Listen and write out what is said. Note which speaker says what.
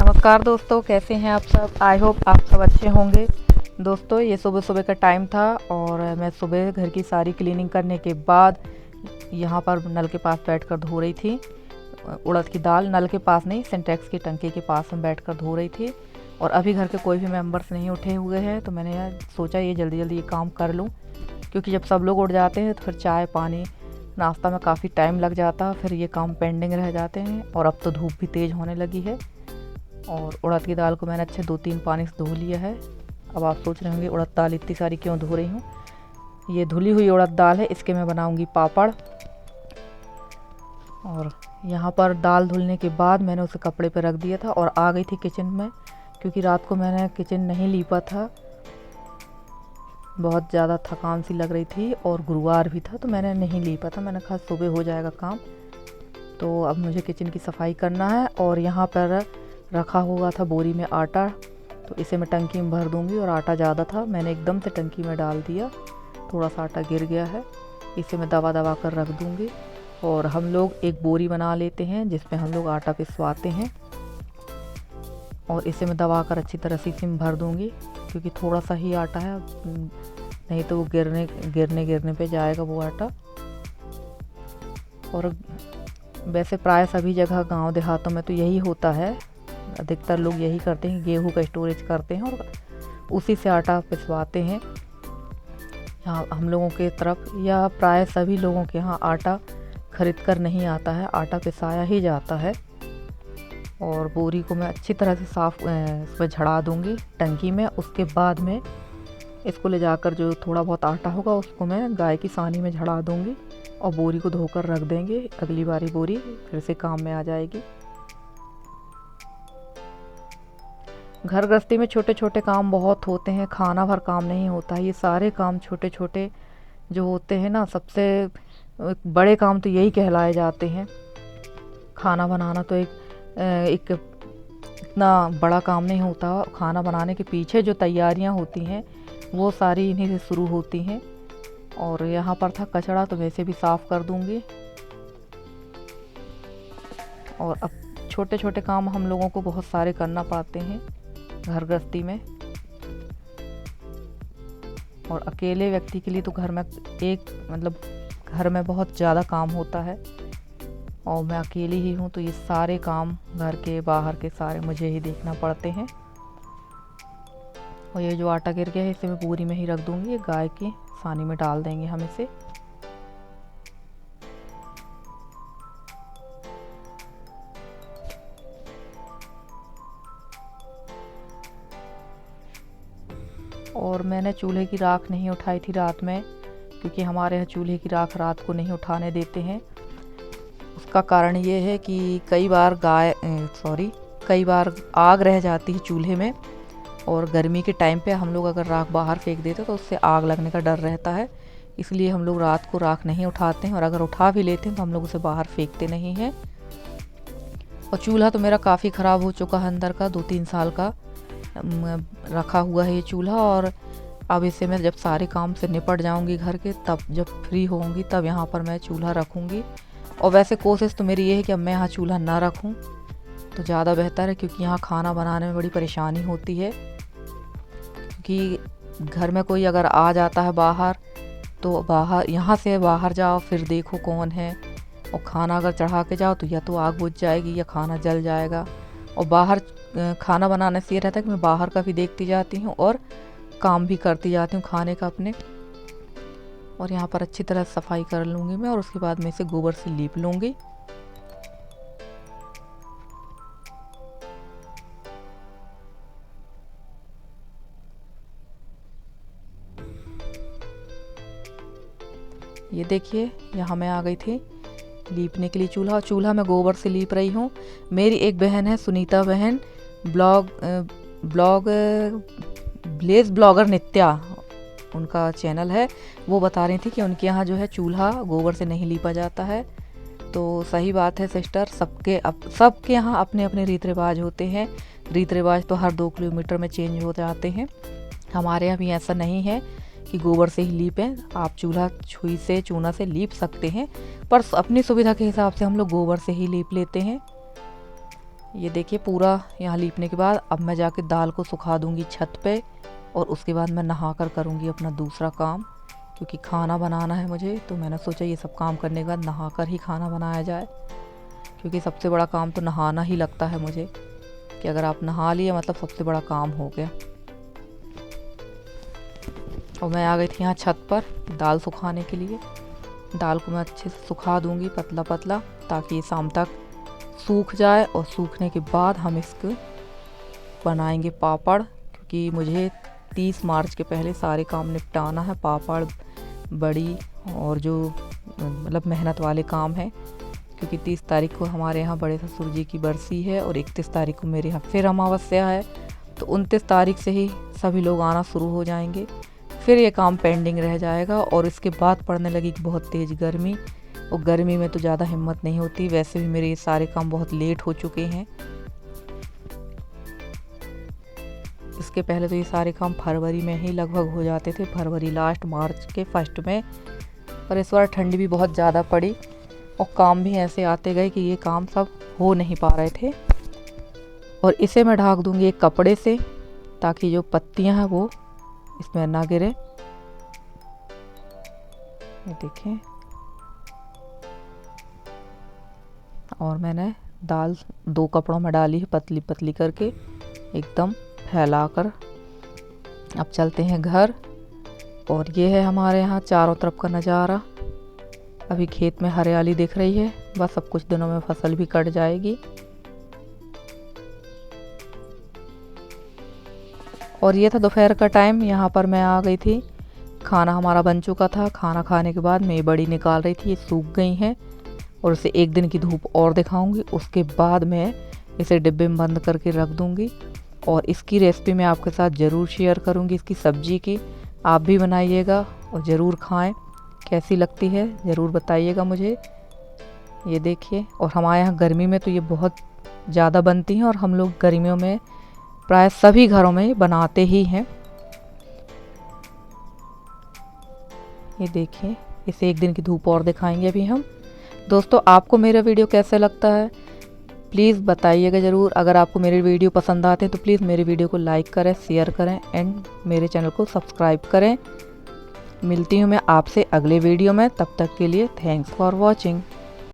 Speaker 1: नमस्कार दोस्तों, कैसे हैं आप सब। आई होप आप सब अच्छे होंगे। दोस्तों, ये सुबह सुबह का टाइम था और मैं सुबह घर की सारी क्लीनिंग करने के बाद यहाँ पर नल के पास बैठकर धो रही थी उड़द की दाल। नल के पास नहीं, सिंटेक्स की टंकी के पास में बैठकर धो रही थी। और अभी घर के कोई भी मेंबर्स नहीं उठे हुए हैं, तो मैंने यार सोचा ये जल्दी जल्दी ये काम कर लूँ, क्योंकि जब सब लोग उठ जाते हैं तो फिर चाय पानी नाश्ता में काफ़ी टाइम लग जाता है, फिर ये काम पेंडिंग रह जाते हैं। और अब तो धूप भी तेज़ होने लगी है। और उड़द की दाल को मैंने अच्छे 2-3 पानी से धो लिया है। अब आप सोच रहे होंगे उड़द दाल इतनी सारी क्यों धो रही हूँ। ये धुली हुई उड़द दाल है, इसके मैं बनाऊँगी पापड़। और यहाँ पर दाल धुलने के बाद मैंने उसे कपड़े पर रख दिया था और आ गई थी किचन में, क्योंकि रात को मैंने किचन नहीं लीपा था। बहुत ज़्यादा थकान सी लग रही थी और गुरुवार भी था, तो मैंने नहीं लीपा था। मैंने कहा सुबह हो जाएगा काम। तो अब मुझे किचन की सफाई करना है। और यहाँ पर रखा हुआ था बोरी में आटा, तो इसे मैं टंकी में भर दूंगी। और आटा ज़्यादा था, मैंने एकदम से टंकी में डाल दिया, थोड़ा सा आटा गिर गया है। इसे मैं दबा दबा कर रख दूंगी। और हम लोग एक बोरी बना लेते हैं जिसमें हम लोग आटा पिसवाते हैं। और इसे मैं दबा कर अच्छी तरह से इसी में भर दूंगी, क्योंकि थोड़ा सा ही आटा है, नहीं तो वो गिरने पे जाएगा वो आटा। और वैसे प्राय सभी जगह गांव देहातों में तो यही होता है, अधिकतर लोग यही करते हैं, गेहूं का स्टोरेज करते हैं और उसी से आटा पिसवाते हैं। यहाँ हम लोगों के तरफ या प्राय सभी लोगों के यहाँ आटा खरीद कर नहीं आता है, आटा पिसाया ही जाता है। और बोरी को मैं अच्छी तरह से साफ इसमें झड़ा दूंगी टंकी में। उसके बाद में इसको ले जाकर जो थोड़ा बहुत आटा होगा उसको मैं गाय की सानी में झड़ा दूंगी और बोरी को धोकर रख देंगे। अगली बारी बोरी फिर से काम में आ जाएगी। घर गृहस्थी में छोटे छोटे काम बहुत होते हैं, खाना भर काम नहीं होता है। ये सारे काम छोटे छोटे जो होते हैं ना, सबसे बड़े काम तो यही कहलाए जाते हैं। खाना बनाना तो एक इतना बड़ा काम नहीं होता। खाना बनाने के पीछे जो तैयारियां होती हैं वो सारी इन्हीं से शुरू होती हैं। और यहाँ पर था कचरा, तो वैसे भी साफ़ कर दूंगी। और अब छोटे छोटे काम हम लोगों को बहुत सारे करना पड़ते हैं घर गृहस्थी में। और अकेले व्यक्ति के लिए तो घर में बहुत ज़्यादा काम होता है। और मैं अकेली ही हूँ, तो ये सारे काम घर के बाहर के सारे मुझे ही देखना पड़ते हैं। और ये जो आटा गिर गया है इसे मैं बोरी में ही रख दूँगी, ये गाय की सानी में डाल देंगे हम इसे। और मैंने चूल्हे की राख नहीं उठाई थी रात में, क्योंकि हमारे यहाँ चूल्हे की राख रात को नहीं उठाने देते हैं। उसका कारण ये है कि कई बार आग रह जाती है चूल्हे में। और गर्मी के टाइम पे हम लोग अगर राख बाहर फेंक देते तो उससे आग लगने का डर रहता है। इसलिए हम लोग रात को राख नहीं उठाते हैं, और अगर उठा भी लेते हैं तो हम लोग उसे बाहर फेंकते नहीं हैं। और चूल्हा तो मेरा काफ़ी ख़राब हो चुका है, अंदर का 2-3 साल का रखा हुआ है ये चूल्हा। और अब इसे मैं जब सारे काम से निपट जाऊंगी घर के, तब जब फ्री होंगी तब यहाँ पर मैं चूल्हा रखूँगी। और वैसे कोशिश तो मेरी ये है कि अब मैं यहाँ चूल्हा ना रखूँ तो ज़्यादा बेहतर है, क्योंकि यहाँ खाना बनाने में बड़ी परेशानी होती है। कि घर में कोई अगर आ जाता है बाहर, तो यहाँ से बाहर जाओ फिर देखो कौन है। और खाना अगर चढ़ा के जाओ तो या तो आग बुझ जाएगी या खाना जल जाएगा। और बाहर खाना बनाने से ये रहता है कि मैं बाहर का भी देखती जाती हूँ और काम भी करती जाती हूँ खाने का अपने। और यहाँ पर अच्छी तरह सफाई कर लूँगी मैं, और उसके बाद मैं इसे गोबर से लीप लूँगी। ये देखिए, यहाँ मैं आ गई थी लीपने के लिए चूल्हा मैं गोबर से लीप रही हूँ। मेरी एक बहन है सुनीता बहन, ब्लेज ब्लॉगर नित्या उनका चैनल है, वो बता रही थी कि उनके यहाँ जो है चूल्हा गोबर से नहीं लीपा जाता है। तो सही बात है सिस्टर, सबके यहाँ अपने अपने रीत रिवाज होते हैं। रीत रिवाज तो हर 2 किलोमीटर में चेंज हो जाते हैं। हमारे यहाँ भी ऐसा नहीं है कि गोबर से ही लीपें। आप चूना से लीप सकते हैं, पर अपनी सुविधा के हिसाब से हम लोग गोबर से ही लीप लेते हैं। ये देखिए पूरा यहाँ लीपने के बाद अब मैं जाके दाल को सुखा दूंगी छत पे, और उसके बाद मैं नहा कर करूँगी अपना दूसरा काम, क्योंकि खाना बनाना है मुझे। तो मैंने सोचा ये सब काम करने के बाद नहा कर ही खाना बनाया जाए, क्योंकि सबसे बड़ा काम तो नहाना ही लगता है मुझे, कि अगर आप नहा लिए मतलब सबसे बड़ा काम हो गया। और मैं आ गई थी यहाँ छत पर दाल सुखाने के लिए। दाल को मैं अच्छे से सुखा दूंगी पतला पतला, ताकि ये शाम तक सूख जाए, और सूखने के बाद हम इसको बनाएंगे पापड़, क्योंकि मुझे 30 मार्च के पहले सारे काम निपटाना है। पापड़, बड़ी और जो मतलब मेहनत वाले काम हैं, क्योंकि 30 तारीख को हमारे यहाँ बड़े ससुर जी की बरसी है, और 31 तारीख को मेरे यहाँ फिर अमावस्या है। तो 29 तारीख से ही सभी लोग आना शुरू हो जाएंगे, फिर ये काम पेंडिंग रह जाएगा। और इसके बाद पड़ने लगी बहुत तेज़ गर्मी, और गर्मी में तो ज़्यादा हिम्मत नहीं होती। वैसे भी मेरे ये सारे काम बहुत लेट हो चुके हैं। इसके पहले तो ये सारे काम फरवरी में ही लगभग हो जाते थे, फरवरी लास्ट, मार्च के फर्स्ट में। पर इस बार ठंडी भी बहुत ज़्यादा पड़ी, और काम भी ऐसे आते गए कि ये काम सब हो नहीं पा रहे थे। और इसे मैं ढक दूंगी एक कपड़े से, ताकि जो पत्तियां हैं वो इसमें ना गिरे। ये देखें, और मैंने दाल 2 कपड़ों में डाली है, पतली पतली करके एकदम फैलाकर। अब चलते हैं घर। और ये है हमारे यहाँ चारों तरफ का नज़ारा। अभी खेत में हरियाली दिख रही है, बस अब कुछ दिनों में फसल भी कट जाएगी। और ये था दोपहर का टाइम। यहाँ पर मैं आ गई थी, खाना हमारा बन चुका था। खाना खाने के बाद मैं ये बड़ी निकाल रही थी, ये सूख गई हैं, और इसे 1 दिन की धूप और दिखाऊंगी। उसके बाद मैं इसे डिब्बे में बंद करके रख दूंगी, और इसकी रेसिपी मैं आपके साथ ज़रूर शेयर करूंगी, इसकी सब्जी की। आप भी बनाइएगा और ज़रूर खाएं, कैसी लगती है ज़रूर बताइएगा मुझे। ये देखिए, और हमारे यहाँ गर्मी में तो ये बहुत ज़्यादा बनती हैं, और हम लोग गर्मियों में प्राय सभी घरों में ये बनाते ही हैं। ये देखिए, इसे 1 दिन की धूप और दिखाएंगे अभी हम। दोस्तों, आपको मेरा वीडियो कैसा लगता है प्लीज़ बताइएगा ज़रूर। अगर आपको मेरे वीडियो पसंद आते हैं तो प्लीज़ मेरे वीडियो को लाइक करें, शेयर करें, एंड मेरे चैनल को सब्सक्राइब करें। मिलती हूँ मैं आपसे अगले वीडियो में, तब तक के लिए थैंक्स फॉर वॉचिंग।